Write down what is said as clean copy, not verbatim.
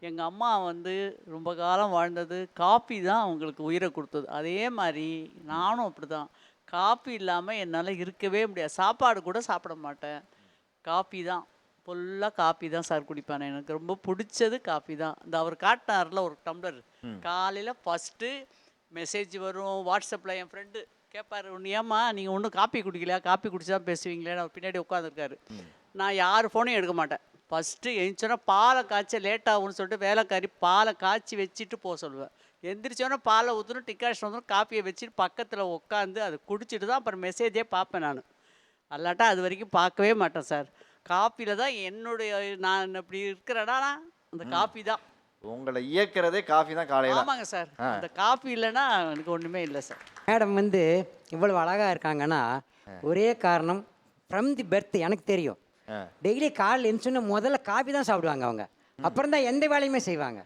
எங்கள் அம்மா வந்து ரொம்ப காலம் வாழ்ந்தது காப்பி தான் அவங்களுக்கு உயிரை கொடுத்தது. அதே மாதிரி நானும் அப்படிதான். காப்பி இல்லாமல் என்னால் இருக்கவே முடியாது. சாப்பாடு கூட சாப்பிட மாட்டேன். காப்பி தான். ஃபுல்லாக காப்பி தான் சார் குடிப்பேன். எனக்கு ரொம்ப பிடிச்சது காப்பி தான். இந்த அவர் காட்டினார்ல ஒரு டம்ளர், காலையில் ஃபஸ்ட்டு மெசேஜ் வரும். வாட்ஸ்அப்பில் என் ஃப்ரெண்டு கேட்பாரு, "ஒன்று ஏம்மா நீங்கள் ஒன்றும் காப்பி குடிக்கலையா? காப்பி குடிச்சு தான் பேசுவீங்களேன்னு." அவர் பின்னாடி உட்காந்துருக்காரு. நான் யார் ஃபோனையும் எடுக்க மாட்டேன். ஃபஸ்ட்டு எழுந்திரிச்சோன்னா பாலை காய்ச்ச லேட் ஆகும்னு சொல்லிட்டு வேலைக்காரி பாலை காய்ச்சி வச்சுட்டு போக சொல்லுவேன். எந்திரிச்சோன்னா பாலை ஊற்றணும், டிகாஷன் ஊற்றணும், காப்பியை வச்சுட்டு பக்கத்தில் உட்காந்து அதை குடிச்சிட்டு தான் அப்புறம் மெசேஜே பார்ப்பேன் நான். அல்லாட்டா அது வரைக்கும் பார்க்கவே மாட்டேன் சார். காப்பியில் தான் என்னுடைய நான் இப்படி இருக்கிறேன்னா அந்த காப்பி தான். உங்களை இயக்கிறதே காஃபி தான் காலையில. ஆமாங்க சார். அந்த காப்பி இல்லைன்னா எனக்கு ஒன்றுமே இல்லை சார். மேடம் வந்து இவ்வளவு அழகாக இருக்காங்கன்னா ஒரே காரணம், ஃப்ரம் தி பெர்த் எனக்கு தெரியும். டெய்லி காலையில் எழுந்துச்சோன்னா முதல்ல காபி தான் சாப்பிடுவாங்க அவங்க. அப்புறம் தான் எந்த வேலையுமே செய்வாங்க.